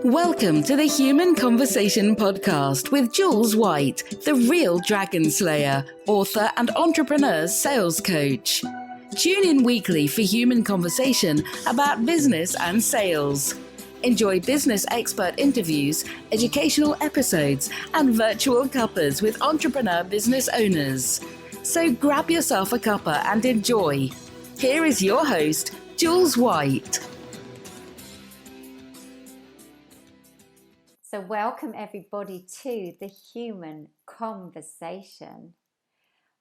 Welcome to the Human Conversation podcast with Jules White, the real dragon slayer, author and entrepreneur sales coach. Tune in weekly for human conversation about business and sales. Enjoy business expert interviews, educational episodes, and virtual cuppers with entrepreneur business owners. So grab yourself a cuppa and enjoy. Here is your host, Jules White. So welcome everybody to the Human Conversation.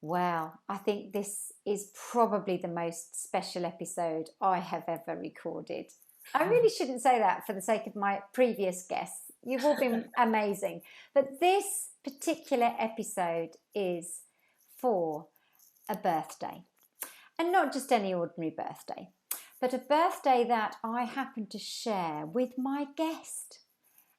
Well, I think this is probably the most special episode I have ever recorded. I really shouldn't say that for the sake of my previous guests. You've all been amazing. But this particular episode is for a birthday. And not just any ordinary birthday, but a birthday that I happen to share with my guest.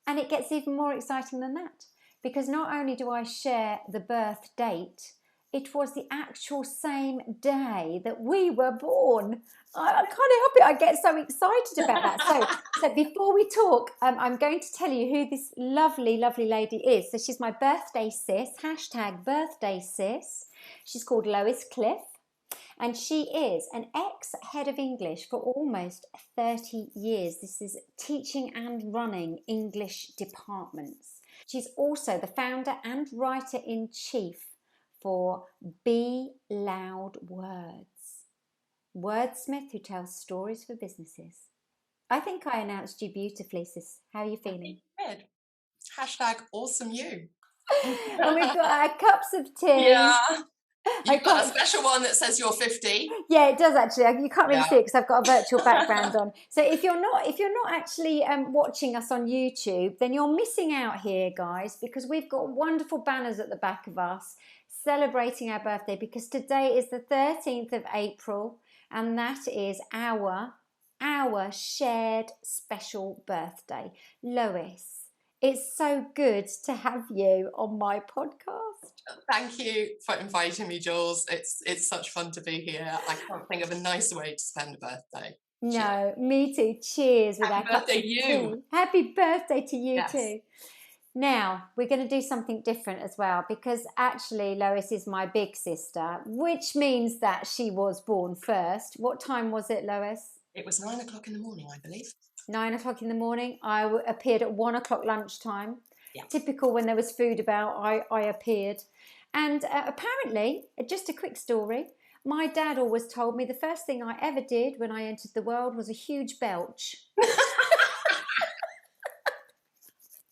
And it gets even more exciting than that, because not only do I share the birth date, it was the actual same day that we were born. I can't help it. I get so excited about that. So before we talk, I'm going to tell you who this lovely, lovely lady is. So she's my birthday sis, hashtag birthday sis. She's called Lois Cliff. And she is an ex-head of English for almost 30 years. This is teaching and running English departments. She's also the founder and writer-in-chief for Be Loud Words. Wordsmith who tells stories for businesses. I think I announced you beautifully, sis. How are you feeling? Good. Hashtag awesome you. And we've got our cups of tea. Yeah. You've got a special one that says you're 50. Yeah, it does actually. You can't really see it because I've got a virtual background on. So if you're not actually watching us on YouTube, then you're missing out here, guys, because we've got wonderful banners at the back of us celebrating our birthday, because today is the 13th of April, and that is our shared special birthday. Lois, it's so good to have you on my podcast. Thank you for inviting me, Jules. It's such fun to be here. I can't think of a nicer way to spend a birthday. No, me too. Cheers with Happy our birthday, cups of you. tea. Happy birthday to you Yes. too. Now, we're going to do something different as well, because actually Lois is my big sister, which means that she was born first. What time was it, Lois? It was 9 o'clock in the morning, I believe. 9 o'clock in the morning. I appeared at 1 o'clock lunchtime. Yeah. Typical, when there was food about, I appeared. And apparently, just a quick story, my dad always told me the first thing I ever did when I entered the world was a huge belch.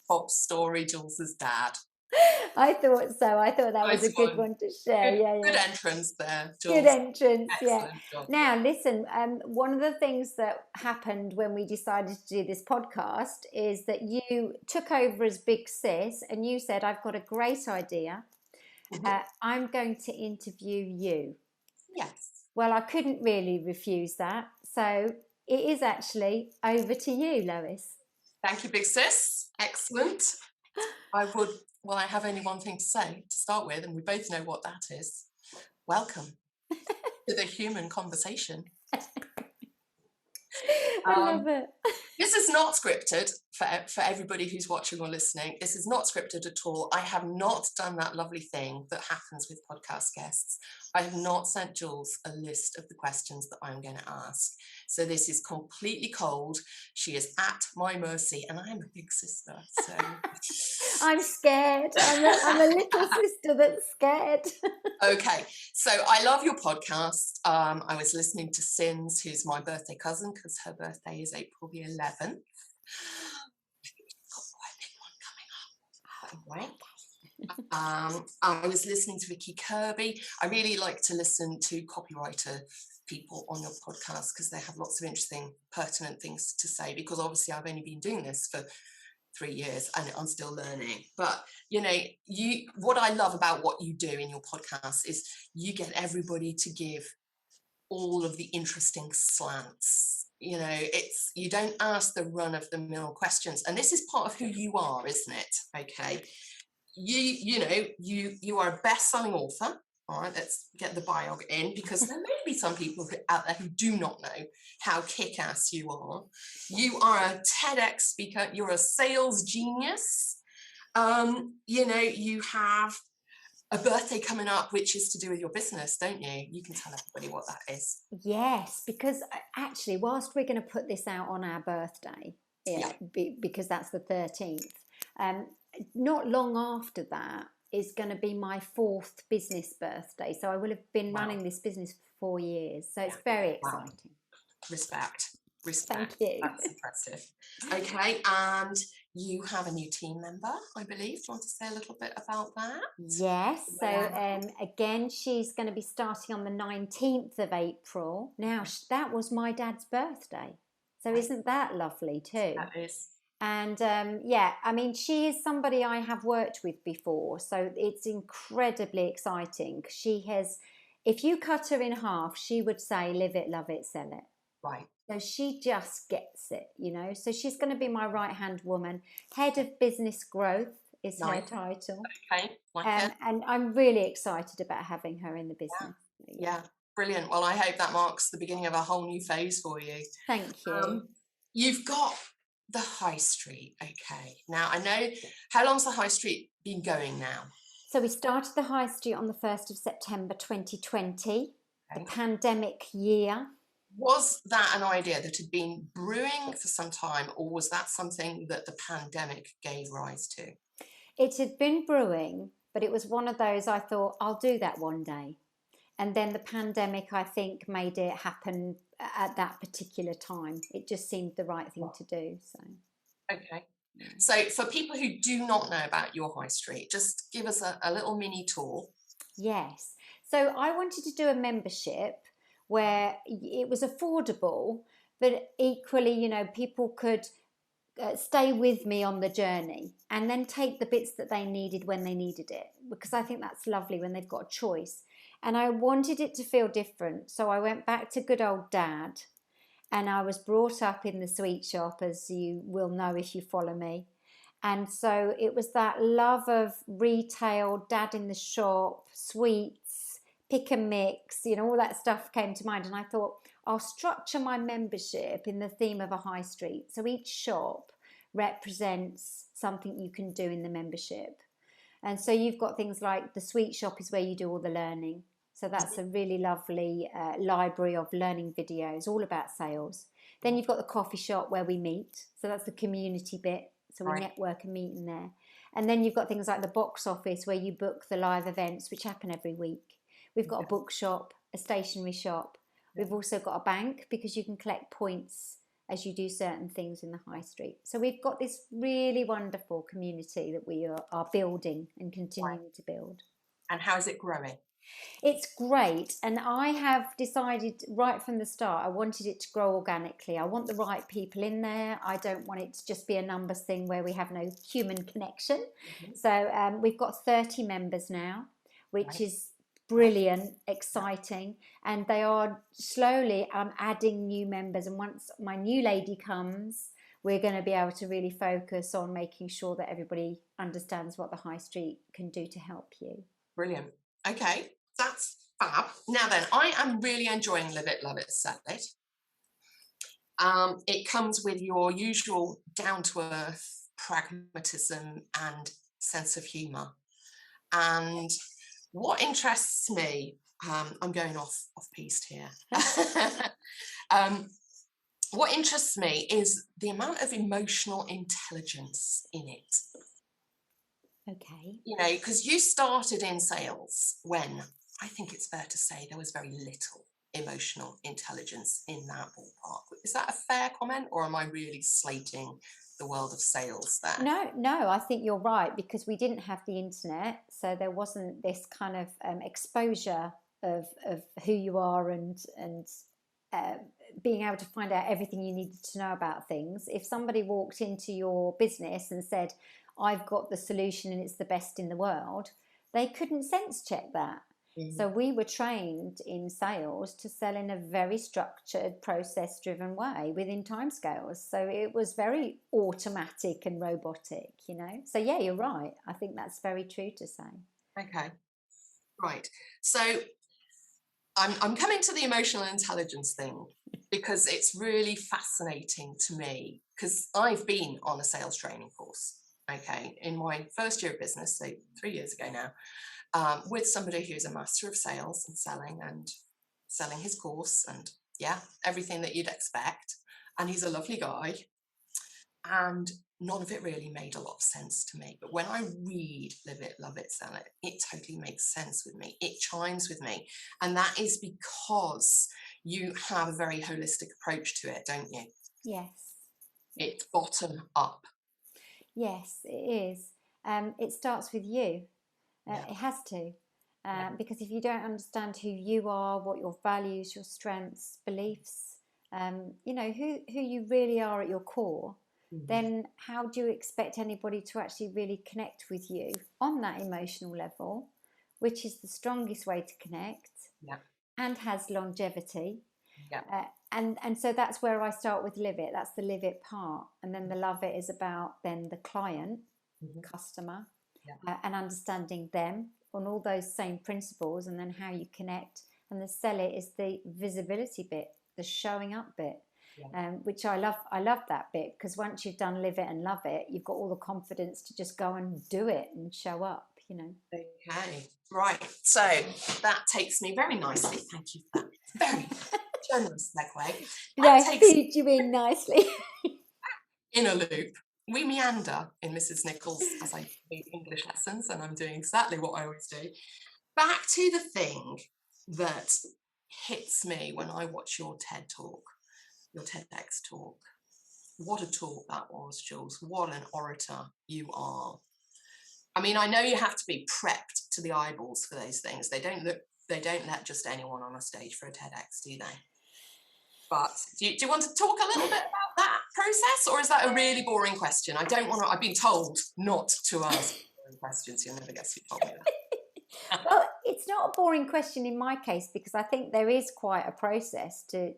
Top story, Jules's dad. I thought so. I thought that was a good one to share. Good entrance there, Jules. Good entrance, Excellent job. Now, listen, one of the things that happened when we decided to do this podcast is that you took over as big sis and you said, I've got a great idea. I'm going to interview you. Yes. Well, I couldn't really refuse that. So it is actually over to you, Lois. Thank you, big sis. Excellent. I have only one thing to say to start with, and we both know what that is. Welcome to the Human Conversation. I love it. This is not scripted for everybody who's watching or listening. This is not scripted at all. I have not done that lovely thing that happens with podcast guests. I have not sent Jules a list of the questions that I'm going to ask. So this is completely cold. She is at my mercy, and I am a big sister. So I'm scared. I'm a little sister that's scared. Okay, so I love your podcast. I was listening to Sins, who's my birthday cousin, because her birthday is April the 11th. Got quite a big one coming up. I was listening to Vicky Kirby. I really like to listen to copywriter people on your podcast because they have lots of interesting, pertinent things to say, because obviously I've only been doing this for 3 years and I'm still learning. But what I love about what you do in your podcast is you get everybody to give all of the interesting slants. You don't ask the run-of-the-mill questions, and this is part of who you are, isn't it? Okay, you are a best-selling author. All right, let's get the biog in, because there may be some people out there who do not know how kick-ass you are. You are a TEDx speaker. You're a sales genius. You know, you have a birthday coming up, which is to do with your business, don't you? You can tell everybody what that is. Yes, because actually, whilst we're going to put this out on our birthday, because that's the 13th, not long after that is going to be my 4th business birthday. So I will have been running this business for 4 years. So it's very exciting. Respect. Thank you. That's impressive. Okay, and you have a new team member, I believe. Do you want to say a little bit about that? Yes. So again, she's going to be starting on the 19th of April. Now, that was my dad's birthday. So isn't that lovely too? That is. And yeah, I mean, she is somebody I have worked with before. So it's incredibly exciting. She has, if you cut her in half, she would say, live it, love it, sell it. Right. So she just gets it, you know. So she's going to be my right-hand woman. Head of Business Growth is her title. Okay. And I'm really excited about having her in the business. Yeah. Brilliant. Well, I hope that marks the beginning of a whole new phase for you. Thank you. You've got the high street. Okay. Now, I know, how long's the high street been going now? So we started the high street on the 1st of September 2020, the pandemic year. Was that an idea that had been brewing for some time, or was that something that the pandemic gave rise to? It had been brewing, but it was one of those I thought, I'll do that one day. And then the pandemic, I think, made it happen at that particular time. It just seemed the right thing to do. So, okay. So for people who do not know about your high street, just give us a little mini tour. Yes. So I wanted to do a membership where it was affordable, but equally, you know, people could stay with me on the journey and then take the bits that they needed when they needed it, because I think that's lovely when they've got a choice. And I wanted it to feel different. So I went back to good old dad, and I was brought up in the sweet shop, as you will know if you follow me. And so it was that love of retail, dad in the shop, sweets, pick and mix, you know, all that stuff came to mind. And I thought, I'll structure my membership in the theme of a high street. So each shop represents something you can do in the membership. And so you've got things like the sweet shop is where you do all the learning. So that's a really lovely library of learning videos, all about sales. Then you've got the coffee shop where we meet. So that's the community bit. So we network and meet in there. And then you've got things like the box office where you book the live events, which happen every week. We've got a bookshop, a stationery shop. We've also got a bank, because you can collect points as you do certain things in the high street. So we've got this really wonderful community that we are building and continuing to build. And how is it growing? It's great. And I have decided right from the start, I wanted it to grow organically. I want the right people in there. I don't want it to just be a numbers thing where we have no human connection. So we've got 30 members now, which is brilliant, exciting. And they are slowly adding new members. And once my new lady comes, we're going to be able to really focus on making sure that everybody understands what the high street can do to help you. Brilliant. Okay, that's fab. Now then, I am really enjoying Live It, Love It, Sell It. It comes with your usual down-to-earth pragmatism and sense of humour. And what interests me, I'm going off piste here. What interests me is the amount of emotional intelligence in it. Okay. You know, because you started in sales when, I think it's fair to say, there was very little emotional intelligence in that ballpark. Is that a fair comment, or am I really slating the world of sales there? No, I think you're right, because we didn't have the internet, so there wasn't this kind of exposure of who you are and being able to find out everything you needed to know about things. If somebody walked into your business and said, I've got the solution and it's the best in the world, they couldn't sense check that. So we were trained in sales to sell in a very structured, process-driven way within timescales. So it was very automatic and robotic, you know. So yeah, you're right. I think that's very true to say. Okay. Right. So I'm coming to the emotional intelligence thing because it's really fascinating to me, because I've been on a sales training course, okay, in my first year of business, so 3 years ago now, with somebody who's a master of sales and selling his course and yeah, everything that you'd expect. And he's a lovely guy. And none of it really made a lot of sense to me. But when I read Live It, Love It, Sell It, it totally makes sense with me. It chimes with me. And that is because you have a very holistic approach to it, don't you? Yes. It's bottom up. Yes, it is. It starts with you. Yeah. It has to. Yeah. Because if you don't understand who you are, what your values, your strengths, beliefs, who you really are at your core, then how do you expect anybody to actually really connect with you on that emotional level, which is the strongest way to connect Yeah. and has longevity? Yeah. And so that's where I start with live it. That's the live it part. And then the love it is about then the client, customer, and understanding them on all those same principles, and then how you connect. And the sell it is the visibility bit, the showing up bit. Which I love. I love that bit, because once you've done live it and love it, you've got all the confidence to just go and do it and show up, Okay, right. So that takes me very nicely. Thank you for that. Very generous segue. Did I feed you in nicely? In a loop. We meander in Mrs. Nichols as I do English lessons, and I'm doing exactly what I always do. Back to the thing that hits me when I watch your TED talk, your TEDx talk. What a talk that was, Jules. What an orator you are. I mean, I know you have to be prepped to the eyeballs for those things. They don't let just anyone on a stage for a TEDx, do they? But do you want to talk a little bit about that process, or is that a really boring question? I don't want to. I've been told not to ask boring questions. You'll never guess who told me that. Well, it's not a boring question in my case, because I think there is quite a process to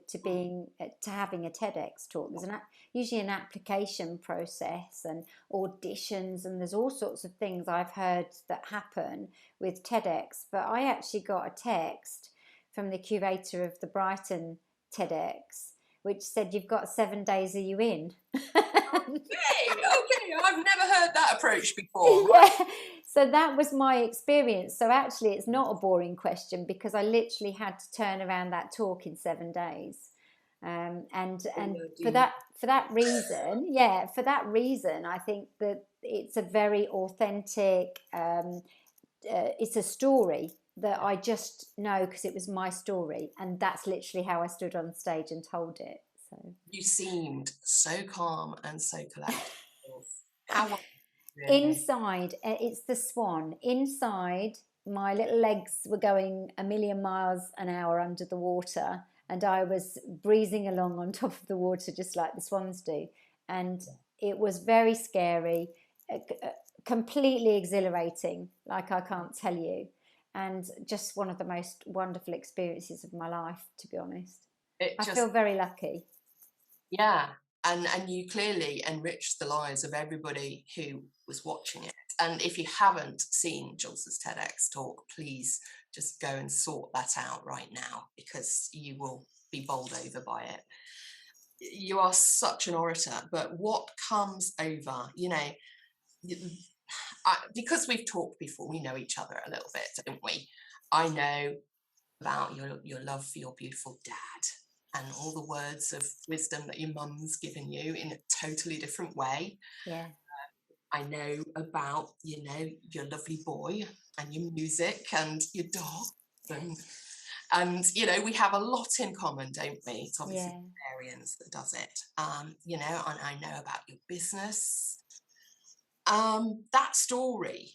having a TEDx talk. There's usually an application process and auditions, and there's all sorts of things I've heard that happen with TEDx. But I actually got a text from the curator of the Brighton TEDx, which said, "You've got 7 days. Are you in?" Okay, I've never heard that approach before. Yeah, so that was my experience. So actually, it's not a boring question, because I literally had to turn around that talk in 7 days, and for that reason, I think that it's a very authentic. It's a story that I just know because it was my story, and that's literally how I stood on stage and told it. So you seemed so calm and so collected. How was it really? Inside, it's the swan. Inside, my little legs were going a million miles an hour under the water, and I was breezing along on top of the water just like the swans do. And it was very scary, completely exhilarating, like I can't tell you, and just one of the most wonderful experiences of my life, to be honest. I feel very lucky. Yeah, and you clearly enriched the lives of everybody who was watching it. And if you haven't seen Jules's TEDx talk, please just go and sort that out right now, because you will be bowled over by it. You are such an orator, but what comes over, because we've talked before, we know each other a little bit, don't we? I know about your love for your beautiful dad, and all the words of wisdom that your mum's given you in a totally different way. Yeah. I know about, your lovely boy and your music and your dog. And we have a lot in common, don't we? It's obviously Arians that does it. And I know about your business. That story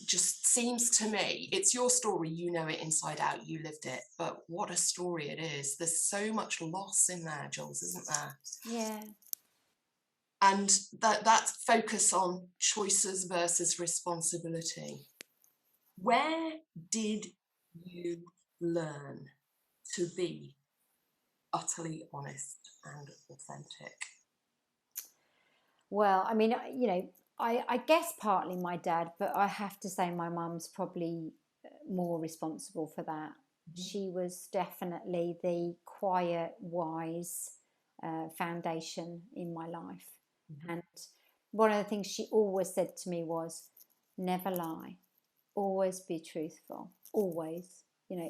just seems to me, it's your story, you know it inside out, you lived it, but what a story it is. There's so much loss in there, Jules, isn't there? Yeah. And that focus on choices versus responsibility. Where did you learn to be utterly honest and authentic? Well, I mean, I guess partly my dad, but I have to say my mum's probably more responsible for that. She was definitely the quiet, wise foundation in my life. And one of the things she always said to me was, never lie, always be truthful, always. You know,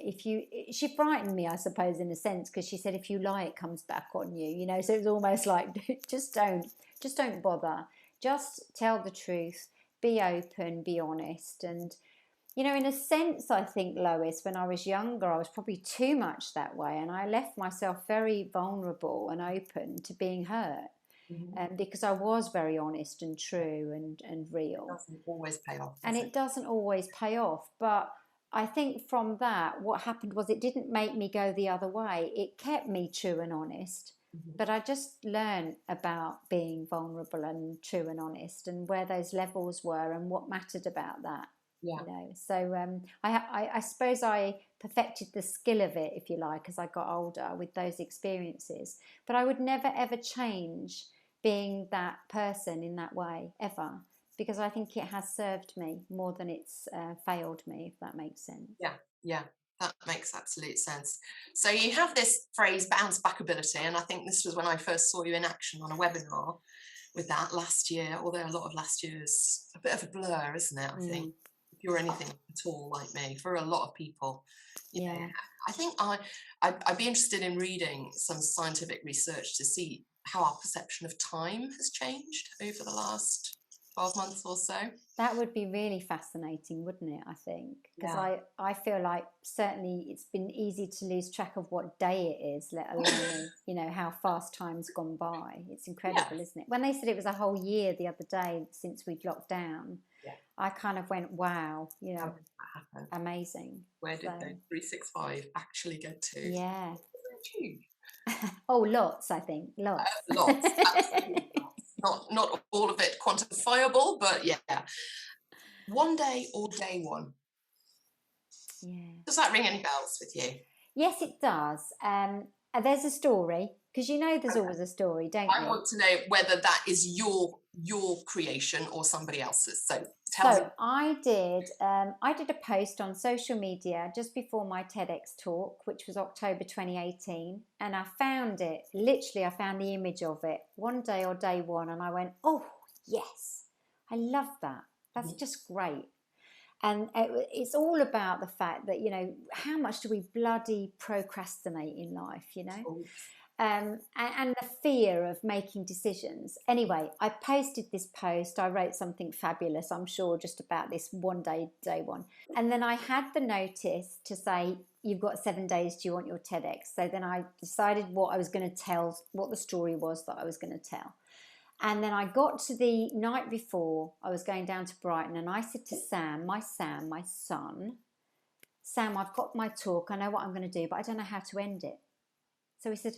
she frightened me, I suppose, in a sense, because she said, if you lie, it comes back on you, you know. So it's almost like, just don't bother. Just tell the truth, be open, be honest. And, you know, in a sense, I think, Lois, when I was younger, I was probably too much that way. And I left myself very vulnerable and open to being hurt. Because I was very honest and true and real. It doesn't always pay off. And it doesn't always pay off. But I think from that, what happened was it didn't make me go the other way. It kept me true and honest. But I just learned about being vulnerable and true and honest, and where those levels were and what mattered about that. Yeah. You know, so I suppose I perfected the skill of it, if you like, as I got older with those experiences. But I would never ever change being that person in that way ever, because I think it has served me more than it's failed me, if that makes sense. Yeah, that makes absolute sense. So you have this phrase, bounce back ability, and I think this was when I first saw you in action on a webinar with that last year, although a lot of last year's a bit of a blur, isn't it? I think, if you're anything at all like me, for a lot of people. You know, I think I'd be interested in reading some scientific research to see how our perception of time has changed over the last 12 months or so. That would be really fascinating, wouldn't it? I think, because I feel like certainly it's been easy to lose track of what day it is, let alone you know, how fast time's gone by. It's incredible, isn't it? When they said it was a whole year the other day since we'd locked down, I kind of went, wow, you know, amazing. Where did the 365 actually get to? Yeah. Oh, lots, I think. Lots. Lots. Absolutely lots. Not all of it quantifiable, but yeah. One day or day one. Yeah. Does that ring any bells with you? Yes, it does. There's a story, because you know there's always a story, don't you? I want to know whether that is your creation or somebody else's. So tell me. I did a post on social media just before my TEDx talk, which was October 2018, and I found it. Literally, I found the image of it, one day or day one, and I went, oh yes, I love that. That's just great. And it's all about the fact that, you know, how much do we bloody procrastinate in life, you know? And the fear of making decisions. Anyway, I posted this post. I wrote something fabulous, I'm sure, just about this one day one. And then I had the notice to say, you've got 7 days, do you want your TEDx? So then I decided what I was going to tell, what the story was that I was going to tell. And then I got to the night before, I was going down to Brighton, and I said to Sam, my son, Sam, I've got my talk, I know what I'm going to do, but I don't know how to end it. So he said,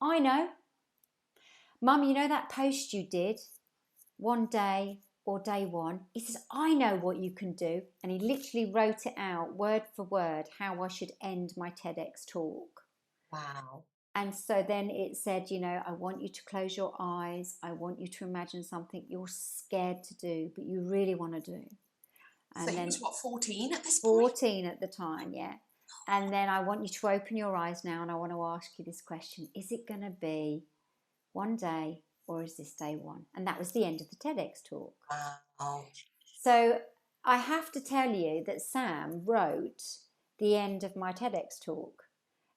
I know. Mum, you know that post you did, one day or day one? He says, I know what you can do. And he literally wrote it out word for word, how I should end my TEDx talk. Wow. And so then it said, you know, I want you to close your eyes. I want you to imagine something you're scared to do, but you really want to do. And so then, he was, what, 14 at this point? 14 at the time, yeah. And then I want you to open your eyes now, and I want to ask you this question. Is it going to be one day, or is this day one? And that was the end of the TEDx talk. Wow. So I have to tell you that Sam wrote the end of my TEDx talk.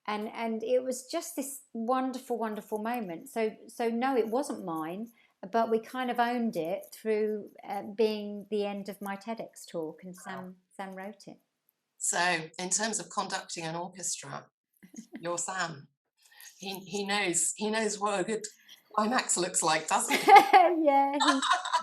And it was just this wonderful, wonderful moment. So no, it wasn't mine, but we kind of owned it through being the end of my TEDx talk, and Sam wrote it. So in terms of conducting an orchestra, you're Sam. He knows what a good climax looks like, doesn't he? Yeah,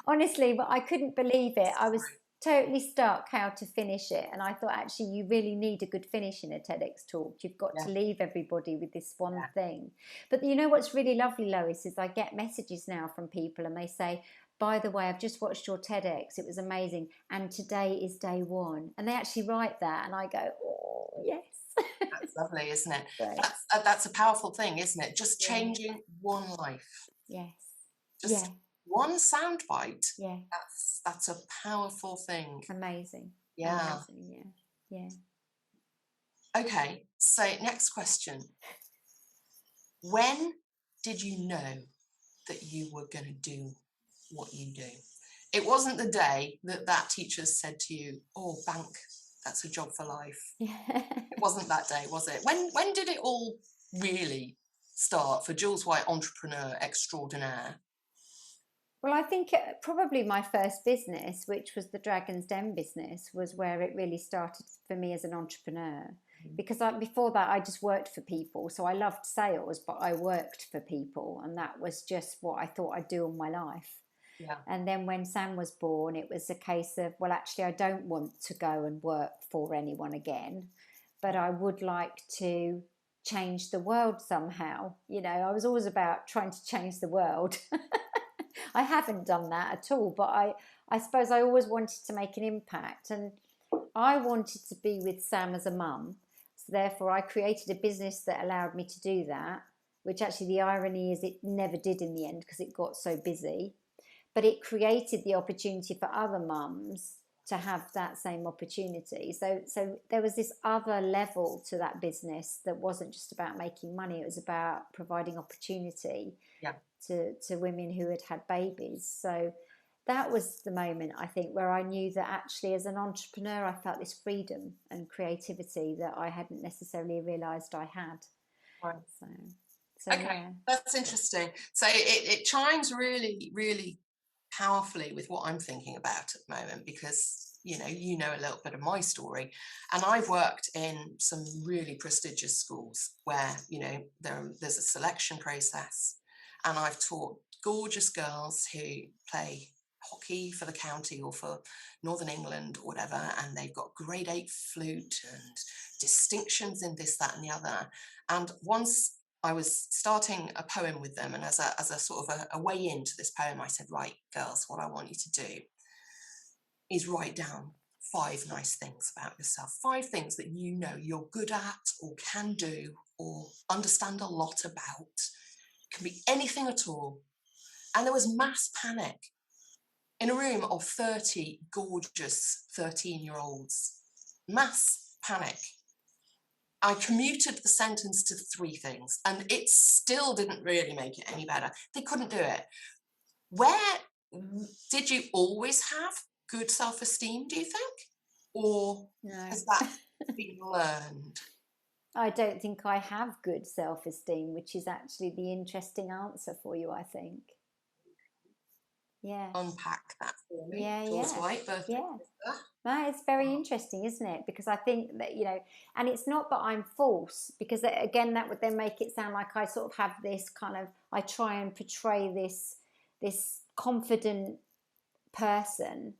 honestly, but I couldn't believe it. I was totally stuck how to finish it, and I thought, actually, you really need a good finish in a TEDx talk. You've got to leave everybody with this one thing. But you know what's really lovely, Lois, is I get messages now from people, and they say, by the way, I've just watched your TEDx, it was amazing, and today is day one. And they actually write that, and I go, oh yes. That's lovely, isn't it? Right. That's a powerful thing, isn't it? Just changing one life. Yes. Just one soundbite. Yeah. That's a powerful thing. Amazing. Yeah. Amazing. Yeah. Okay, so next question. When did you know that you were going to do what you do? It wasn't the day that teacher said to you, oh, bank, that's a job for life. It wasn't that day, was it? When did it all really start for Jules White, entrepreneur extraordinaire? Well, I think probably my first business, which was the Dragon's Den business, was where it really started for me as an entrepreneur. Because before that, I just worked for people. So I loved sales, but I worked for people. And that was just what I thought I'd do all my life. Yeah. And then when Sam was born, it was a case of, well, actually, I don't want to go and work for anyone again, but I would like to change the world somehow. You know, I was always about trying to change the world. I haven't done that at all, but I suppose I always wanted to make an impact. And I wanted to be with Sam as a mum. So therefore, I created a business that allowed me to do that, which actually the irony is it never did in the end because it got so busy. But it created the opportunity for other mums to have that same opportunity. So there was this other level to that business that wasn't just about making money. It was about providing opportunity to women who had babies. So that was the moment, I think, where I knew that actually as an entrepreneur, I felt this freedom and creativity that I hadn't necessarily realised I had. Right. So okay, yeah. That's interesting. So it chimes really, really powerfully with what I'm thinking about at the moment, because you know a little bit of my story, and I've worked in some really prestigious schools where there's a selection process, and I've taught gorgeous girls who play hockey for the county or for Northern England or whatever, and they've got grade 8 flute and distinctions in this, that and the other. And once I was starting a poem with them, and as a sort of a way into this poem, I said, right, girls, what I want you to do is write down 5 nice things about yourself, 5 things that you know you're good at or can do or understand a lot about. It can be anything at all. And there was mass panic in a room of 30 gorgeous 13-year-olds. Mass panic. I commuted the sentence to 3 things, and it still didn't really make it any better. They couldn't do it. Where did you always have good self-esteem, do you think? Or has that been learned? I don't think I have good self-esteem, which is actually the interesting answer for you, I think. Yeah. Unpack that for me. Yeah, Jules yeah. White, birthday. Yeah. No, it's very interesting, isn't it? Because I think that, and it's not that I'm false, because again, that would then make it sound like I sort of have this kind of, I try and portray this confident person.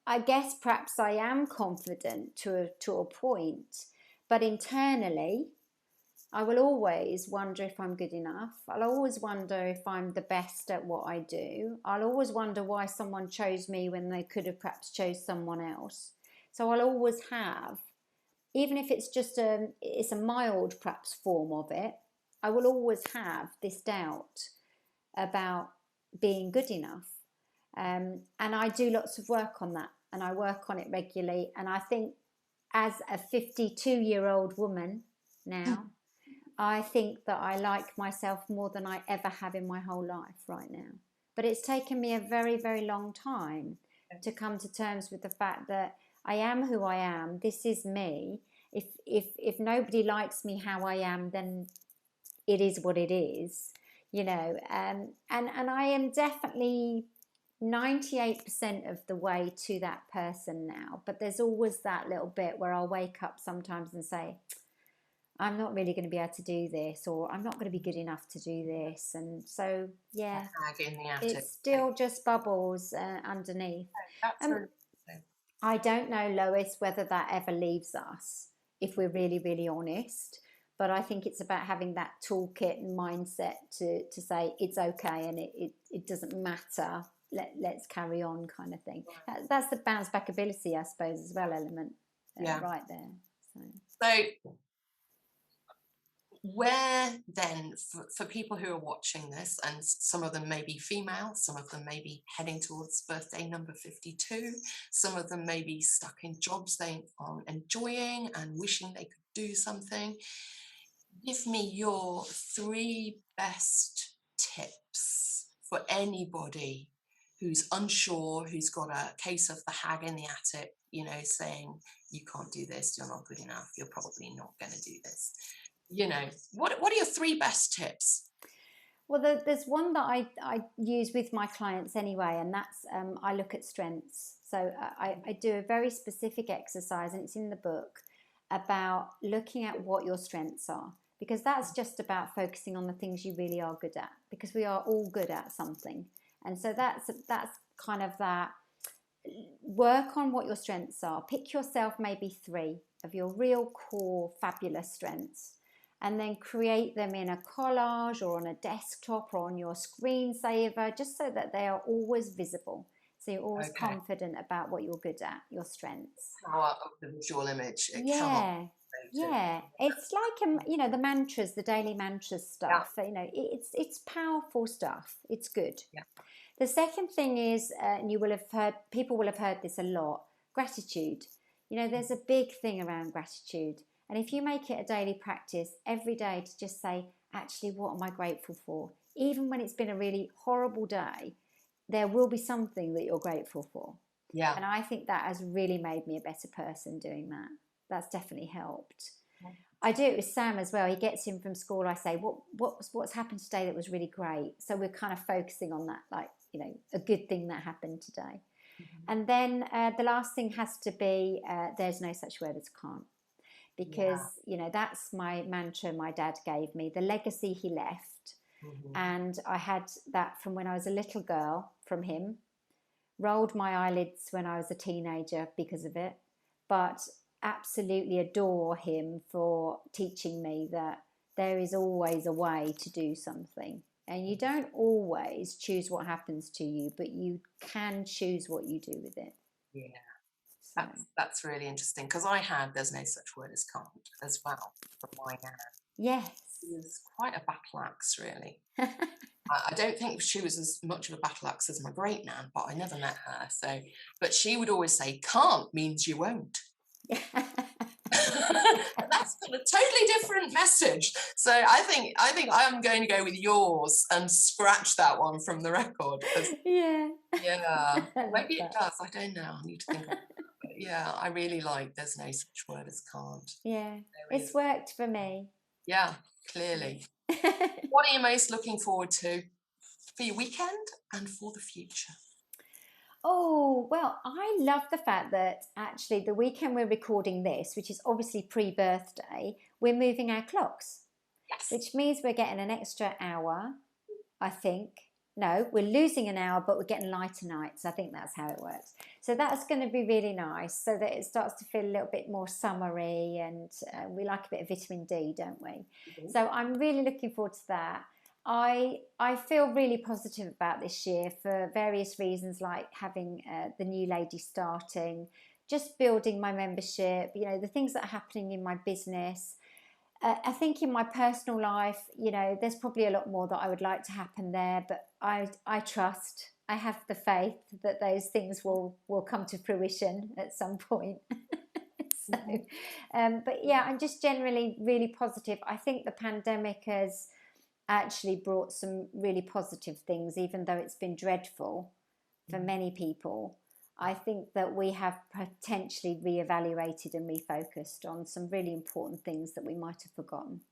I guess perhaps I am confident to a point, but internally, I will always wonder if I'm good enough. I'll always wonder if I'm the best at what I do. I'll always wonder why someone chose me when they could have perhaps chose someone else. So I'll always have, even if it's just it's a mild perhaps form of it, I will always have this doubt about being good enough. And I do lots of work on that, and I work on it regularly. And I think as a 52-year-old woman now, I think that I like myself more than I ever have in my whole life right now. But it's taken me a very, very long time to come to terms with the fact that I am who I am. This is me. If nobody likes me how I am, then it is what it is, And I am definitely 98% of the way to that person now. But there's always that little bit where I'll wake up sometimes and say, I'm not really going to be able to do this, or I'm not going to be good enough to do this. And so, yeah, it still just bubbles underneath. I don't know, Lois, whether that ever leaves us, if we're really, really honest. But I think it's about having that toolkit and mindset to say it's okay and it doesn't matter. Let's carry on, kind of thing. That's the bounce back ability, I suppose, as well, element right there. So where then, for people who are watching this, and some of them may be female, some of them may be heading towards birthday number 52, some of them may be stuck in jobs they aren't enjoying and wishing they could do something. Give me your 3 best tips for anybody who's unsure, who's got a case of the hag in the attic, you know, saying, you can't do this, you're not good enough, you're probably not going to do this. You know, what are your 3 best tips? Well, there's one that I use with my clients anyway, and that's I look at strengths. So I do a very specific exercise, and it's in the book, about looking at what your strengths are, because that's just about focusing on the things you really are good at, because we are all good at something. And so that's kind of that. Work on what your strengths are. Pick yourself maybe 3 of your real core fabulous strengths, and then create them in a collage or on a desktop or on your screensaver, just so that they are always visible. So you're always confident about what you're good at, your strengths. Power of the visual image. Yeah. It's like you know, the mantras, the daily mantras stuff. You know, it's powerful stuff. It's good. Yeah. The second thing is, and people will have heard this a lot, gratitude. You know, there's a big thing around gratitude. And if you make it a daily practice every day to just say, actually, what am I grateful for? Even when it's been a really horrible day, there will be something that you're grateful for. Yeah. And I think that has really made me a better person doing that. That's definitely helped. I do it with Sam as well. He gets in from school. I say, what's happened today that was really great? So we're kind of focusing on that, like, you know, a good thing that happened today. And then the last thing has to be, there's no such word as can't. Because, you know, that's my mantra my dad gave me, the legacy he left. And I had that from when I was a little girl from him. Rolled my eyelids when I was a teenager because of it. But absolutely adore him for teaching me that there is always a way to do something. And you don't always choose what happens to you, but you can choose what you do with it. Yeah. That's really interesting, because I had there's no such word as can't as well from my nan. Yes. She was quite a battle axe, really. I don't think she was as much of a battle axe as my great nan, but I never met her. So, but she would always say, can't means you won't. That's got a totally different message. So I think I'm going to go with yours and scratch that one from the record. Yeah. Maybe it does. I don't know. I need to think. Yeah, I really like there's no such word as can't. Yeah, it's worked for me. Yeah, clearly. What are you most looking forward to for your weekend and for the future? Oh, well, I love the fact that actually the weekend we're recording this, which is obviously pre-birthday, we're moving our clocks. Yes. Which means we're getting an extra hour, I think. No, we're losing an hour, but we're getting lighter nights. I think that's how it works. So that's going to be really nice, so that it starts to feel a little bit more summery, and we like a bit of vitamin D, don't we? Mm-hmm. So I'm really looking forward to that. I feel really positive about this year for various reasons, like having the new lady starting, just building my membership, you know, the things that are happening in my business. I think in my personal life, you know, there's probably a lot more that I would like to happen there, but I trust, I have the faith that those things will come to fruition at some point. So, but yeah, I'm just generally really positive. I think the pandemic has actually brought some really positive things, even though it's been dreadful for many people. I think that we have potentially reevaluated and refocused on some really important things that we might have forgotten.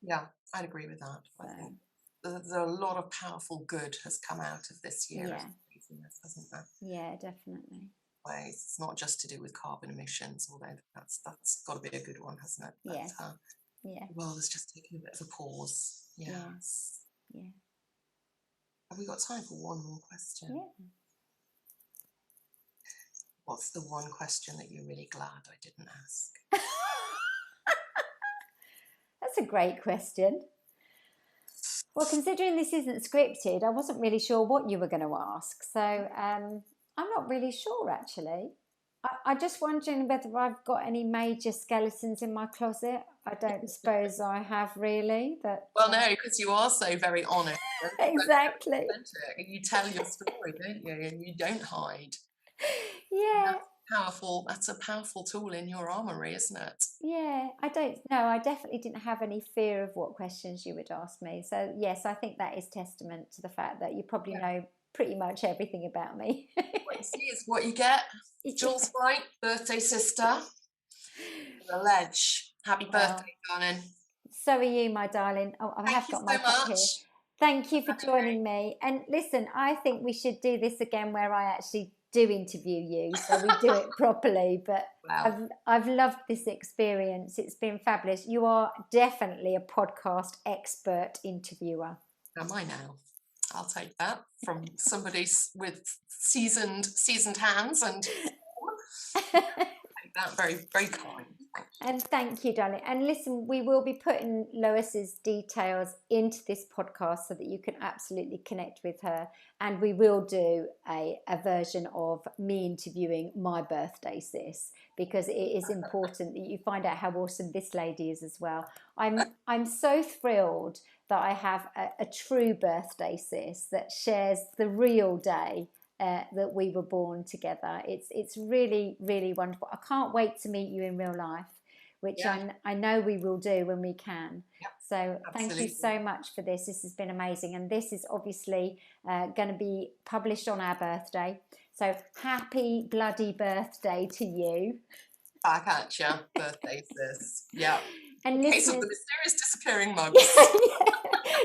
Yeah, I'd agree with that. So. I think there's a lot of powerful good has come out of this year. Yeah. Hasn't there? Yeah, definitely. It's not just to do with carbon emissions, although that's got to be a good one, hasn't it? But, yeah. Well, there's just taking a bit of a pause. Yes. Yeah. Have we got time for one more question? Yeah. What's the one question that you're really glad I didn't ask? That's a great question. Well, considering this isn't scripted, I wasn't really sure what you were going to ask. So I'm not really sure, actually. I'm just wondering whether I've got any major skeletons in my closet. I don't suppose I have, really. But well, no, because you are so very honest. Exactly. You tell your story, don't you? And you don't hide. Yeah. powerful. That's a powerful tool in your armory, isn't it? Yeah, I don't know. I definitely didn't have any fear of what questions you would ask me. So yes, I think that is testament to the fact that you probably know pretty much everything about me. What you see is what you get. Jules White, birthday sister. The ledge. Happy birthday, darling. So are you, my darling. Oh, I have got my cup here. Thank you for joining me. And listen, I think we should do this again where I actually do interview you, so we do it properly. But wow. I've loved this experience. It's been fabulous. You are definitely a podcast expert interviewer. Am I now? I'll take that from somebody with seasoned hands, and take that very, very kind. And thank you, darling. And listen, we will be putting Lois's details into this podcast so that you can absolutely connect with her. And we will do a version of me interviewing my birthday sis, because it is important that you find out how awesome this lady is as well. I'm so thrilled that I have a true birthday sis that shares the real day that we were born together. It's really, really wonderful. I can't wait to meet you in real life, which I know we will do when we can. Yep, so absolutely. Thank you so much for this. This has been amazing. And this is obviously going to be published on our birthday. So happy bloody birthday to you. Back at you, birthday sis. Yeah. And in case of the mysterious disappearing mugs.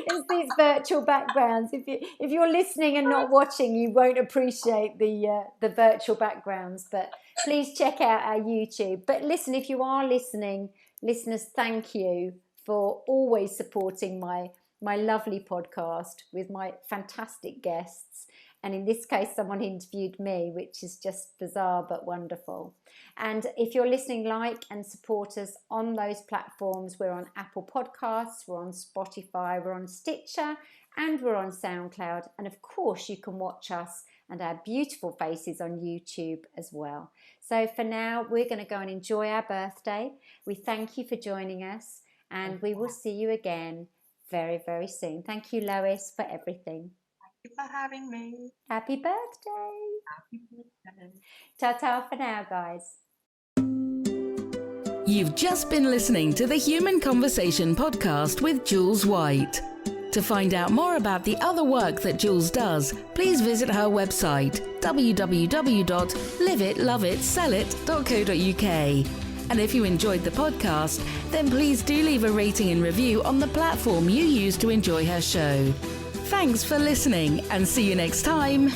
It's these virtual backgrounds. If you're listening and not watching, you won't appreciate the virtual backgrounds. But please check out our YouTube. But listen, if you are listening, listeners, thank you for always supporting my lovely podcast with my fantastic guests. And in this case, someone interviewed me, which is just bizarre but wonderful. And if you're listening, like and support us on those platforms. We're on Apple Podcasts, we're on Spotify, we're on Stitcher, and we're on SoundCloud. And of course, you can watch us and our beautiful faces on YouTube as well. So for now, we're going to go and enjoy our birthday. We thank you for joining us, and we will see you again very, very soon. Thank you, Lois, for everything. Thank you for having me. Happy birthday. Happy birthday. Ta-ta for now, guys. You've just been listening to the Human Conversation podcast with Jules White. To find out more about the other work that Jules does, please visit her website, www.liveitloveitsellit.co.uk. And if you enjoyed the podcast, then please do leave a rating and review on the platform you use to enjoy her show. Thanks for listening, and see you next time.